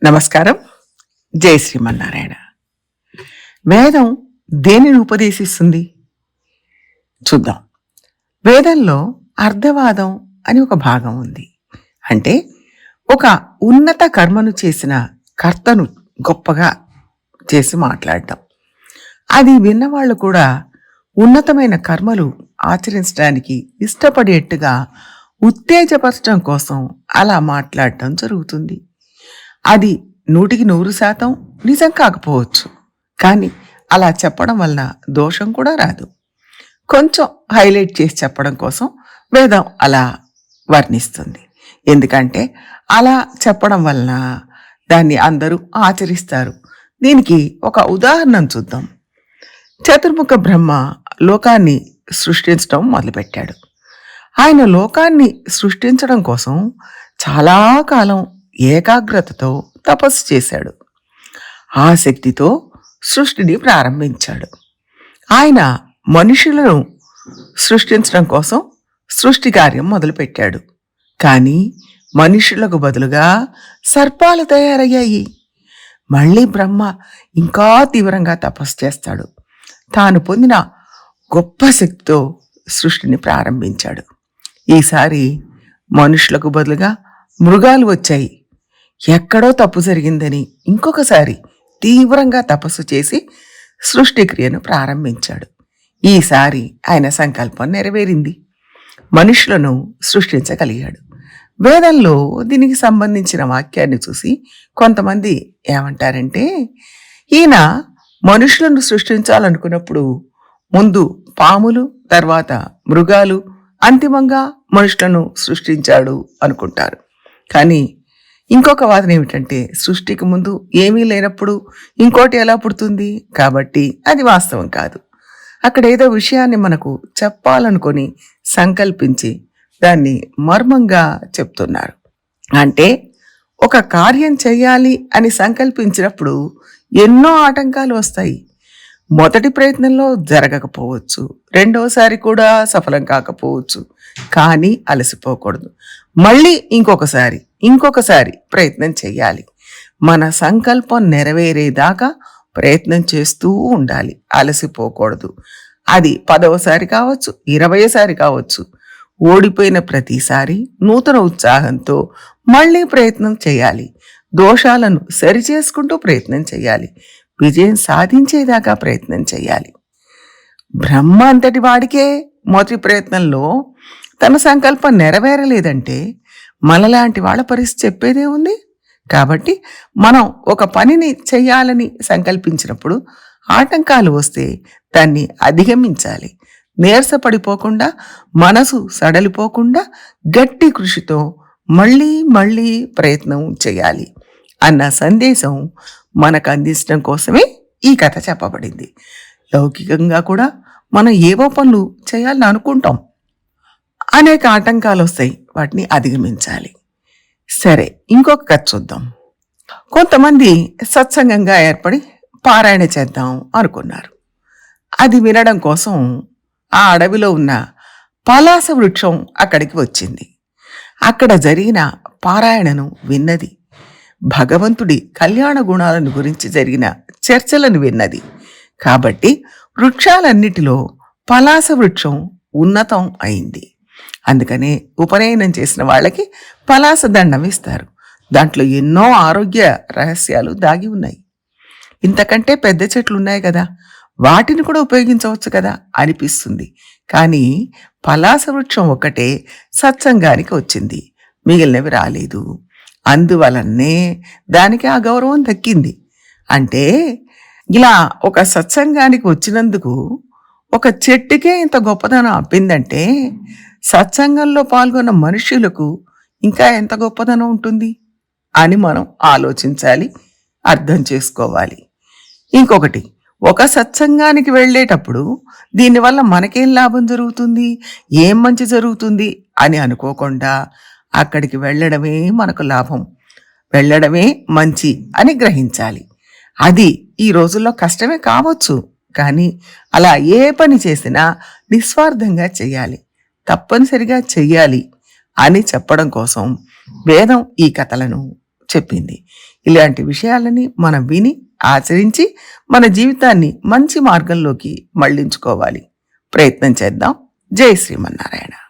నమస్కారం. జై శ్రీమన్నారాయణ. వేదం దేనిని ఉపదేశిస్తుంది చూద్దాం. వేదంలో అర్ధవాదం అని ఒక భాగం ఉంది. అంటే ఒక ఉన్నత కర్మను చేసిన కర్తను గొప్పగా చేసి మాట్లాడటం. అది విన్నవాళ్ళు కూడా ఉన్నతమైన కర్మలు ఆచరించడానికి ఇష్టపడేట్టుగా ఉత్తేజపరచడం కోసం అలా మాట్లాడటం జరుగుతుంది. అది 100% నిజం కాకపోవచ్చు, కానీ అలా చెప్పడం వలన దోషం కూడా రాదు. కొంచెం హైలైట్ చేసి చెప్పడం కోసం వేదం అలా వర్ణిస్తుంది. ఎందుకంటే అలా చెప్పడం వలన దాన్ని అందరూ ఆచరిస్తారు. దీనికి ఒక ఉదాహరణ చూద్దాం. చతుర్ముఖ బ్రహ్మ లోకాన్ని సృష్టించడం మొదలుపెట్టాడు. ఆయన లోకాన్ని సృష్టించడం కోసం చాలా కాలం ఏకాగ్రతతో తపస్సు చేశాడు. ఆ శక్తితో సృష్టిని ప్రారంభించాడు. ఆయన మనుషులను సృష్టించడం కోసం సృష్టి కార్యం మొదలుపెట్టాడు. కానీ మనుషులకు బదులుగా సర్పాలు తయారయ్యాయి. మళ్ళీ బ్రహ్మ ఇంకా తీవ్రంగా తపస్సు చేస్తాడు. తాను పొందిన గొప్ప శక్తితో సృష్టిని ప్రారంభించాడు. ఈసారి మనుషులకు బదులుగా మృగాలు వచ్చాయి. ఎక్కడో తప్పు జరిగిందని ఇంకొకసారి తీవ్రంగా తపస్సు చేసి సృష్టి క్రియను ప్రారంభించాడు. ఈసారి ఆయన సంకల్పం నెరవేరింది. మనుషులను సృష్టించగలిగాడు. వేదంలో దీనికి సంబంధించిన వాక్యాన్ని చూసి కొంతమంది ఏమంటారంటే, ఈయన మనుషులను సృష్టించాలనుకున్నప్పుడు ముందు పాములు, తర్వాత మృగాలు, అంతిమంగా మనుషులను సృష్టించాడు అనుకుంటారు. కానీ ఇంకొక వాదన ఏమిటంటే, సృష్టికి ముందు ఏమీ లేనప్పుడు ఇంకోటి ఎలా పుడుతుంది? కాబట్టి అది వాస్తవం కాదు. అక్కడ ఏదో విషయాన్ని మనకు చెప్పాలనుకొని సంకల్పించి దాన్ని మర్మంగా చెప్తున్నారు. అంటే ఒక కార్యం చేయాలి అని సంకల్పించినప్పుడు ఎన్నో ఆటంకాలు వస్తాయి. మొదటి ప్రయత్నంలో జరగకపోవచ్చు, రెండోసారి కూడా సఫలం కాకపోవచ్చు. కానీ అలసిపోకూడదు. మళ్ళీ ఇంకొకసారి ప్రయత్నం చేయాలి. మన సంకల్పం నెరవేరేదాకా ప్రయత్నం చేస్తూ ఉండాలి. అలసిపోకూడదు. అది 10వసారి కావచ్చు, 20సారి కావచ్చు. ఓడిపోయిన ప్రతిసారి నూతన ఉత్సాహంతో మళ్ళీ ప్రయత్నం చేయాలి. దోషాలను సరిచేసుకుంటూ ప్రయత్నం చేయాలి. విజయం సాధించేదాకా ప్రయత్నం చేయాలి. బ్రహ్మ అంతటి వాడికే మొదటి ప్రయత్నంలో తన సంకల్పం నెరవేరలేదంటే మనలాంటి వాళ్ళ పరిస్థితి చెప్పేదే ఉంది. కాబట్టి మనం ఒక పనిని చేయాలని సంకల్పించినప్పుడు ఆటంకాలు వస్తే దాన్ని అధిగమించాలి. నీరసపడిపోకుండా, మనసు సడలిపోకుండా గట్టి కృషితో మళ్ళీ ప్రయత్నం చేయాలి అన్న సందేశం మనకు అందించడం కోసమే ఈ కథ చెప్పబడింది. లౌకికంగా కూడా మనం ఏవో పనులు చేయాలని అనుకుంటాం. అనేక ఆటంకాలు వస్తాయి, వాటిని అధిగమించాలి. సరే, ఇంకొక కథ చూద్దాం. కొంతమంది సత్సంగంగా ఏర్పడి పారాయణ చేద్దాం అనుకున్నారు. అది వినడం కోసం ఆ అడవిలో ఉన్న పలాస వృక్షం అక్కడికి వచ్చింది. అక్కడ జరిగిన పారాయణను విన్నది. భగవంతుడి కళ్యాణ గుణాలను గురించి జరిగిన చర్చలను విన్నది. కాబట్టి వృక్షాలన్నిటిలో పలాస వృక్షం ఉన్నతం అయింది. అందుకనే ఉపనయనం చేసిన వాళ్ళకి పలాస దండం ఇస్తారు. దాంట్లో ఎన్నో ఆరోగ్య రహస్యాలు దాగి ఉన్నాయి. ఇంతకంటే పెద్ద చెట్లు ఉన్నాయి కదా, వాటిని కూడా ఉపయోగించవచ్చు కదా అనిపిస్తుంది. కానీ పలాస వృక్షం ఒక్కటే సత్సంగానికి వచ్చింది, మిగిలినవి రాలేదు. అందువలనే దానికి ఆ గౌరవం దక్కింది. అంటే ఇలా ఒక సత్సంగానికి వచ్చినందుకు ఒక చెట్టుకే ఇంత గొప్పదనం అప్పిందంటే సత్సంగంలో పాల్గొన్న మనుషులకు ఇంకా ఎంత గొప్పదనం ఉంటుంది అని మనం ఆలోచించాలి, అర్థం చేసుకోవాలి. ఇంకొకటి, ఒక సత్సంగానికి వెళ్ళేటప్పుడు దీనివల్ల మనకేం లాభం జరుగుతుంది, ఏం మంచి జరుగుతుంది అని అనుకోకుండా అక్కడికి వెళ్ళడమే మనకు లాభం, వెళ్ళడమే మంచి అని గ్రహించాలి. అది ఈ రోజుల్లో కష్టమే కావచ్చు, కానీ అలా ఏ పని చేసినా నిస్వార్థంగా చెయ్యాలి, తప్పనిసరిగా చెయ్యాలి అని చెప్పడం కోసం వేదం ఈ కథలను చెప్పింది. ఇలాంటి విషయాలని మనం విని ఆచరించి మన జీవితాన్ని మంచి మార్గంలోకి మళ్లించుకోవాలి. ప్రయత్నం చేద్దాం. జై శ్రీమన్నారాయణ.